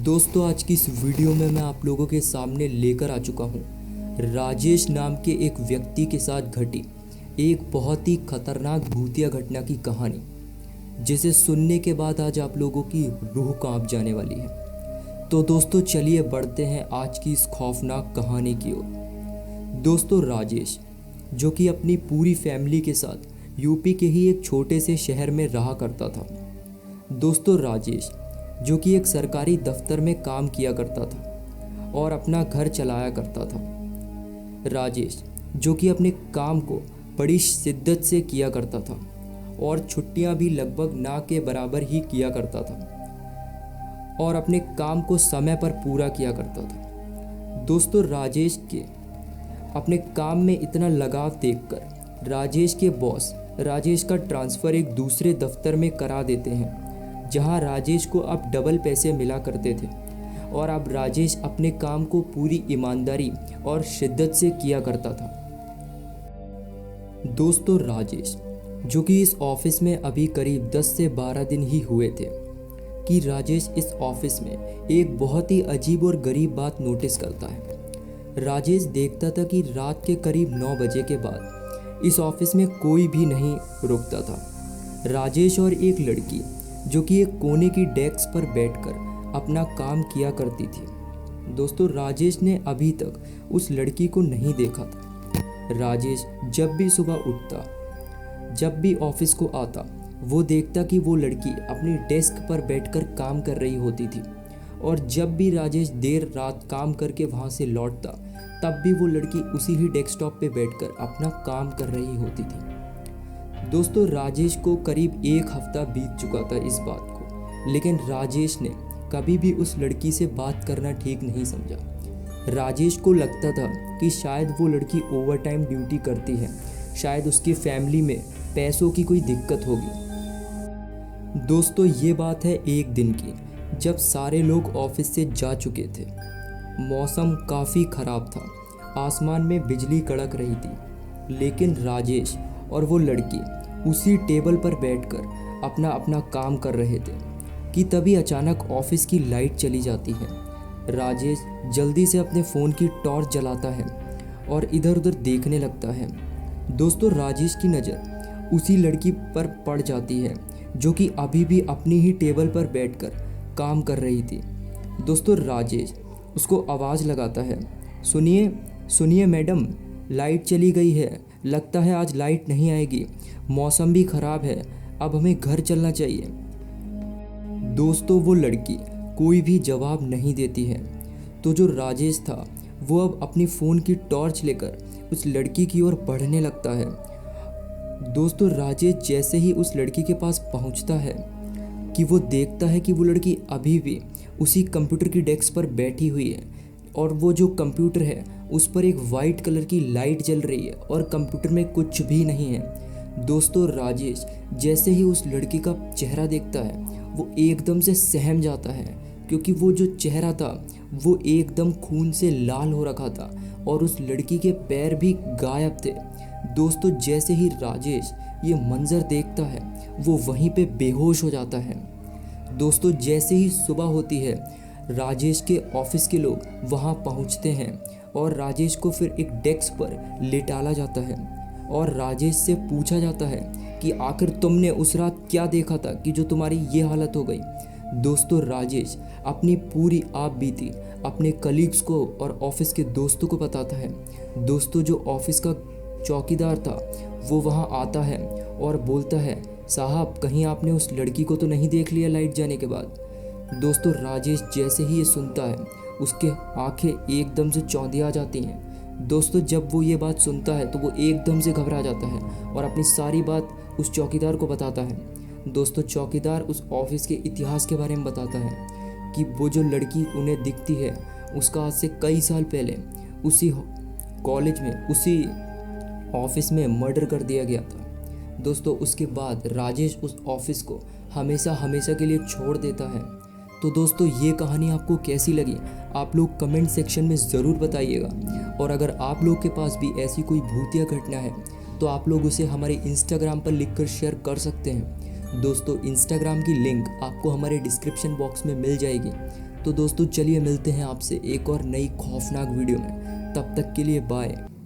दोस्तों आज की इस वीडियो में मैं आप लोगों के सामने लेकर आ चुका हूँ राजेश नाम के एक व्यक्ति के साथ घटी एक बहुत ही खतरनाक भूतिया घटना की कहानी, जिसे सुनने के बाद आज आप लोगों की रूह कांप जाने वाली है। तो दोस्तों चलिए बढ़ते हैं आज की इस खौफनाक कहानी की ओर। दोस्तों राजेश, जो कि अपनी पूरी फैमिली के साथ यूपी के ही एक छोटे से शहर में रहा करता था। दोस्तों राजेश, जो कि एक सरकारी दफ्तर में काम किया करता था और अपना घर चलाया करता था। राजेश, जो कि अपने काम को बड़ी शिद्दत से किया करता था और छुट्टियां भी लगभग ना के बराबर ही किया करता था और अपने काम को समय पर पूरा किया करता था। दोस्तों राजेश के अपने काम में इतना लगाव देखकर राजेश के बॉस राजेश का ट्रांसफ़र एक दूसरे दफ्तर में करा देते हैं, जहां राजेश को अब डबल पैसे मिला करते थे और अब राजेश अपने काम को पूरी ईमानदारी और शिद्दत से किया करता था। दोस्तों राजेश, जो कि इस ऑफिस में अभी करीब 10 से 12 दिन ही हुए थे कि राजेश इस ऑफिस में एक बहुत ही अजीब और गरीब बात नोटिस करता है। राजेश देखता था कि रात के करीब 9 बजे के बाद इस ऑफिस में कोई भी नहीं रुकता था। राजेश और एक लड़की, जो कि एक कोने की डेस्क पर बैठकर अपना काम किया करती थी। दोस्तों राजेश ने अभी तक उस लड़की को नहीं देखा था। राजेश जब भी सुबह उठता, जब भी ऑफिस को आता, वो देखता कि वो लड़की अपनी डेस्क पर बैठकर काम कर रही होती थी और जब भी राजेश देर रात काम करके वहाँ से लौटता, तब भी वो लड़की उसी ही डेस्कटॉप पे बैठकर अपना काम कर रही होती थी। दोस्तों राजेश को करीब 1 हफ्ता बीत चुका था इस बात को, लेकिन राजेश ने कभी भी उस लड़की से बात करना ठीक नहीं समझा। राजेश को लगता था कि शायद वो लड़की ओवर टाइम ड्यूटी करती है, शायद उसकी फैमिली में पैसों की कोई दिक्कत होगी। दोस्तों ये बात है एक दिन की, जब सारे लोग ऑफिस से जा चुके थे। मौसम काफ़ी ख़राब था, आसमान में बिजली कड़क रही थी, लेकिन राजेश और वो लड़की उसी टेबल पर बैठकर अपना अपना काम कर रहे थे कि तभी अचानक ऑफिस की लाइट चली जाती है। राजेश जल्दी से अपने फ़ोन की टॉर्च जलाता है और इधर उधर देखने लगता है। दोस्तों राजेश की नज़र उसी लड़की पर पड़ जाती है, जो कि अभी भी अपनी ही टेबल पर बैठकर काम कर रही थी। दोस्तों राजेश उसको आवाज़ लगाता है, सुनिए सुनिए मैडम, लाइट चली गई है, लगता है आज लाइट नहीं आएगी, मौसम भी ख़राब है, अब हमें घर चलना चाहिए। दोस्तों वो लड़की कोई भी जवाब नहीं देती है, तो जो राजेश था वो अब अपनी फ़ोन की टॉर्च लेकर उस लड़की की ओर बढ़ने लगता है। दोस्तों राजेश जैसे ही उस लड़की के पास पहुंचता है कि वो देखता है कि वो लड़की अभी भी उसी कंप्यूटर की डेस्क पर बैठी हुई है और वो जो कंप्यूटर है उस पर एक वाइट कलर की लाइट जल रही है और कंप्यूटर में कुछ भी नहीं है। दोस्तों राजेश जैसे ही उस लड़की का चेहरा देखता है, वो एकदम से सहम जाता है, क्योंकि वो जो चेहरा था वो एकदम खून से लाल हो रखा था और उस लड़की के पैर भी गायब थे। दोस्तों जैसे ही राजेश ये मंजर देखता है, वो वहीं पे बेहोश हो जाता है। दोस्तों जैसे ही सुबह होती है, राजेश के ऑफिस के लोग वहां पहुंचते हैं और राजेश को फिर एक डेस्क पर लेटाला जाता है और राजेश से पूछा जाता है कि आखिर तुमने उस रात क्या देखा था कि जो तुम्हारी ये हालत हो गई। दोस्तों राजेश अपनी पूरी आप बीती अपने कलीग्स को और ऑफिस के दोस्तों को बताता है। दोस्तों जो ऑफिस का चौकीदार था वो वहाँ आता है और बोलता है, साहब कहीं आपने उस लड़की को तो नहीं देख लिया लाइट जाने के बाद। दोस्तों राजेश जैसे ही ये सुनता है, उसके आंखें एकदम से चौंधिया जाती हैं। दोस्तों जब वो ये बात सुनता है तो वो एकदम से घबरा जाता है और अपनी सारी बात उस चौकीदार को बताता है। दोस्तों चौकीदार उस ऑफिस के इतिहास के बारे में बताता है कि वो जो लड़की उन्हें दिखती है उसका आज से कई साल पहले उसी कॉलेज में, उसी ऑफिस में मर्डर कर दिया गया था। दोस्तों उसके बाद राजेश उस ऑफिस को हमेशा हमेशा के लिए छोड़ देता है। तो दोस्तों ये कहानी आपको कैसी लगी आप लोग कमेंट सेक्शन में ज़रूर बताइएगा, और अगर आप लोग के पास भी ऐसी कोई भूतिया घटना है तो आप लोग उसे हमारे इंस्टाग्राम पर लिखकर शेयर कर सकते हैं। दोस्तों इंस्टाग्राम की लिंक आपको हमारे डिस्क्रिप्शन बॉक्स में मिल जाएगी, तो दोस्तों चलिए मिलते हैं आपसे एक और नई खौफनाक वीडियो में। तब तक के लिए बाय।